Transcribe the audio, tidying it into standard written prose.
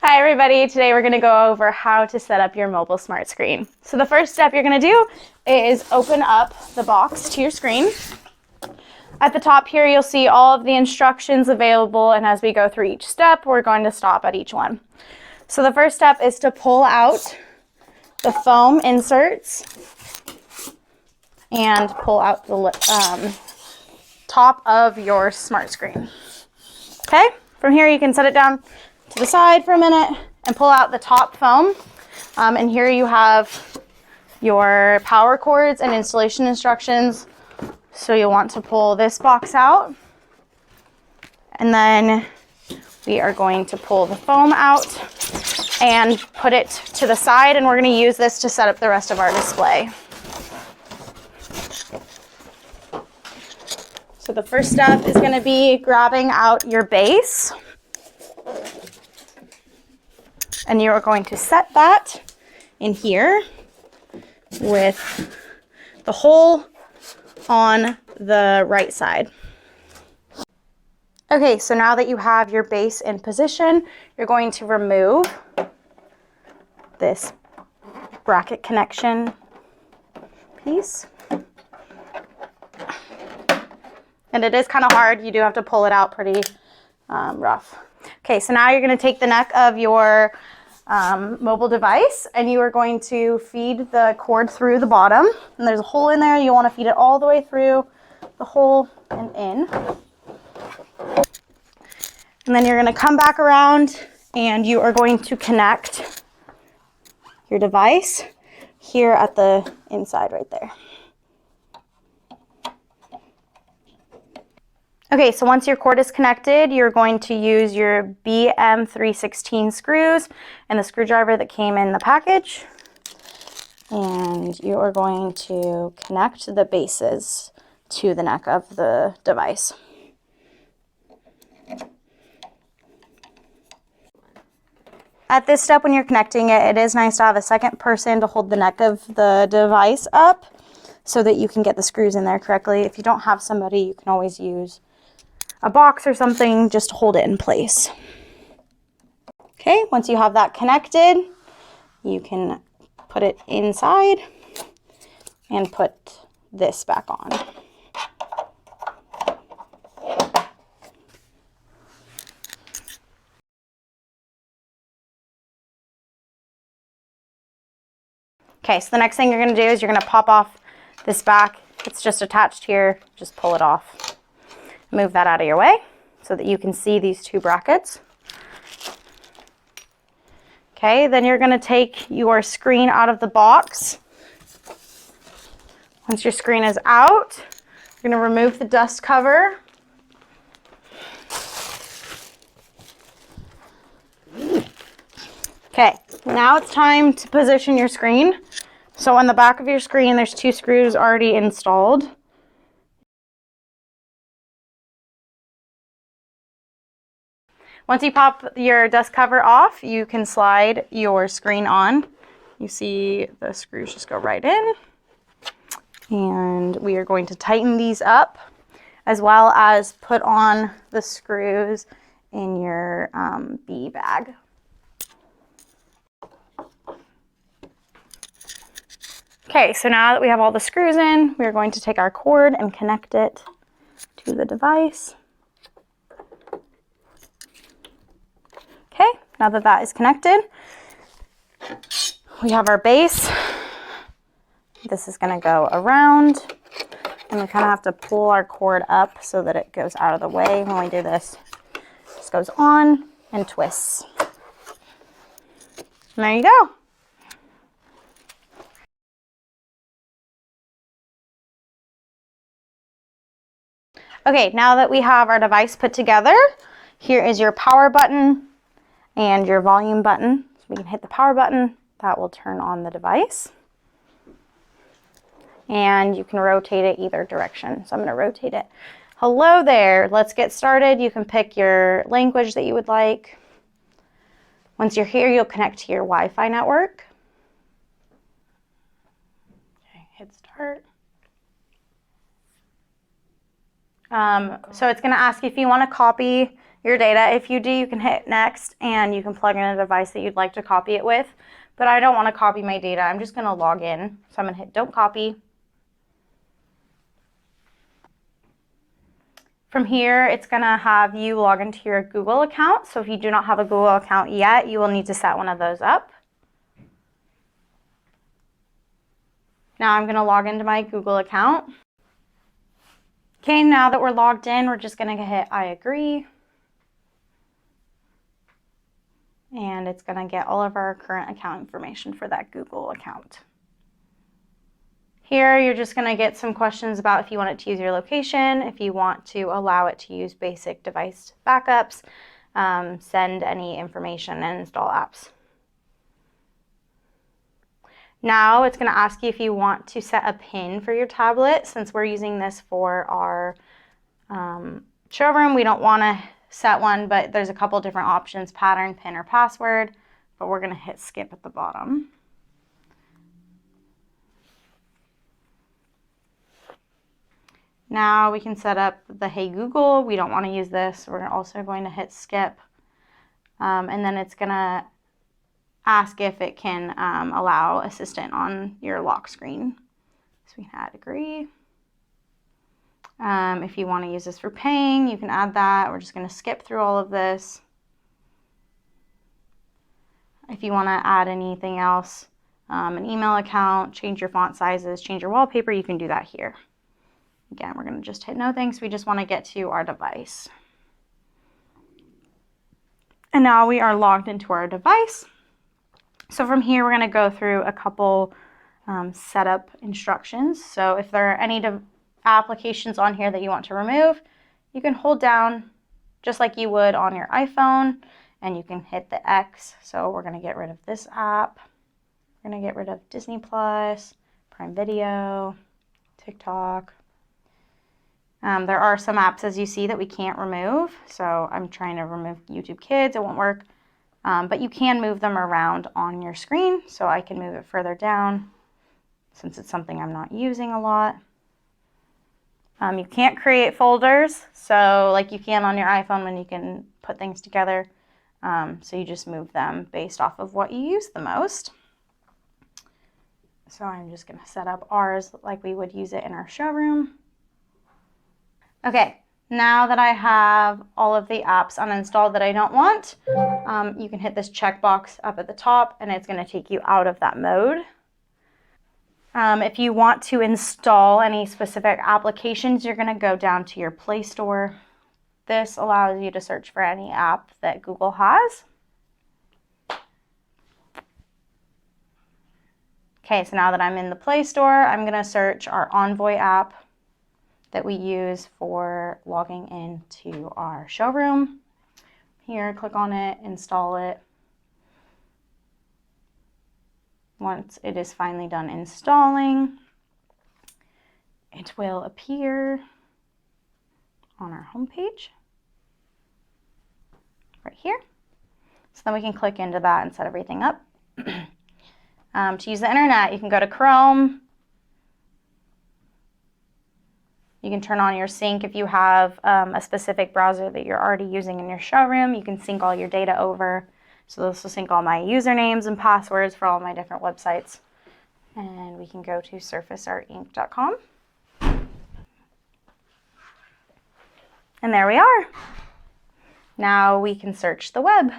Hi everybody, today we're going to go over how to set up your mobile smart screen. So the first step you're going to do is open up the box to your screen. At the top here you'll see all of the instructions available, and as we go through each step we're going to stop at each one. So the first step is to pull out the foam inserts and pull out the top of your smart screen. Okay, from here you can set it down to the side for a minute and pull out the top foam. And here you have your power cords and installation instructions. So you'll want to pull this box out. And then we are going to pull the foam out and put it to the side, and we're going to use this to set up the rest of our display. So the first step is going to be grabbing out your base. And you are going to set that in here with the hole on the right side. Okay, so now that you have your base in position, you're going to remove this bracket connection piece. And it is kind of hard. You do have to pull it out pretty rough. Okay, so now you're going to take the neck of your mobile device and you are going to feed the cord through the bottom. And there's a hole in there. You want to feed it all the way through the hole and in. And then you're going to come back around and you are going to connect your device here at the inside right there. Okay, so once your cord is connected, you're going to use your BM316 screws and the screwdriver that came in the package. And you are going to connect the bases to the neck of the device. At this step, when you're connecting it, it is nice to have a second person to hold the neck of the device up so that you can get the screws in there correctly. If you don't have somebody, you can always use a box or something just to hold it in place. Okay, once you have that connected, you can put it inside and put this back on. Okay, so the next thing you're going to do is you're going to pop off this back. It's just attached here. Just pull it off. Move that out of your way so that you can see these two brackets. Okay, then you're going to take your screen out of the box. Once your screen is out, you're going to remove the dust cover. Okay, now it's time to position your screen. So on the back of your screen, there's two screws already installed. Once you pop your dust cover off, you can slide your screen on. You see the screws just go right in. And we are going to tighten these up as well as put on the screws in your bee bag. Okay, so now that we have all the screws in, we're going to take our cord and connect it to the device. Okay, now that that is connected, we have our base. This is going to go around, and we kind of have to pull our cord up so that it goes out of the way when we do this. This goes on and twists. And there you go. Okay, now that we have our device put together, here is your power button and your volume button. So we can hit the power button, that will turn on the device. And you can rotate it either direction. So I'm going to rotate it. Hello there, let's get started. You can pick your language that you would like. Once you're here, you'll connect to your Wi-Fi network. Okay, hit start. So it's going to ask you if you want to copy your data. If you do, you can hit next and you can plug in a device that you'd like to copy it with. But I don't want to copy my data. I'm just going to log in. So I'm going to hit don't copy. From here, it's going to have you log into your Google account. So if you do not have a Google account yet, you will need to set one of those up. Now I'm going to log into my Google account. Okay, now that we're logged in, we're just going to hit I agree. And it's going to get all of our current account information for that Google account. Here, you're just going to get some questions about if you want it to use your location, if you want to allow it to use basic device backups, send any information, and install apps. Now it's going to ask you if you want to set a PIN for your tablet. Since we're using this for our showroom, we don't want to set one, but there's a couple different options, pattern, PIN, or password, but we're going to hit skip at the bottom. Now we can set up the Hey Google. We don't want to use this. We're also going to hit skip. And then it's going to ask if it can allow assistant on your lock screen. So we can add agree. If you want to use this for paying, you can add that. We're just going to skip through all of this. If you want to add anything else, an email account, change your font sizes, change your wallpaper, you can do that here. Again, we're going to just hit no thanks. We just want to get to our device. And now we are logged into our device. So from here, we're going to go through a couple setup instructions. So if there are any applications on here that you want to remove, you can hold down just like you would on your iPhone, and you can hit the X. So we're going to get rid of this app. We're going to get rid of Disney Plus, Prime Video, TikTok. There are some apps, as you see, that we can't remove. So I'm trying to remove YouTube Kids. It won't work. But you can move them around on your screen. So I can move it further down since it's something I'm not using a lot. You can't create folders, so like you can on your iPhone when you can put things together. So you just move them based off of what you use the most. So I'm just going to set up ours like we would use it in our showroom. Okay, now that I have all of the apps uninstalled that I don't want, you can hit this checkbox up at the top and it's going to take you out of that mode. If you want to install any specific applications, you're going to go down to your Play Store. This allows you to search for any app that Google has. Okay, so now that I'm in the Play Store, I'm going to search our Envoy app that we use for logging into our showroom. Here, click on it, install it. Once it is finally done installing, it will appear on our home page right here. So then we can click into that and set everything up. To use the internet, you can go to Chrome. You can turn on your sync if you have a specific browser that you're already using in your showroom. You can sync all your data over. So this will sync all my usernames and passwords for all my different websites. And we can go to surfaceartinc.com. And there we are. Now we can search the web.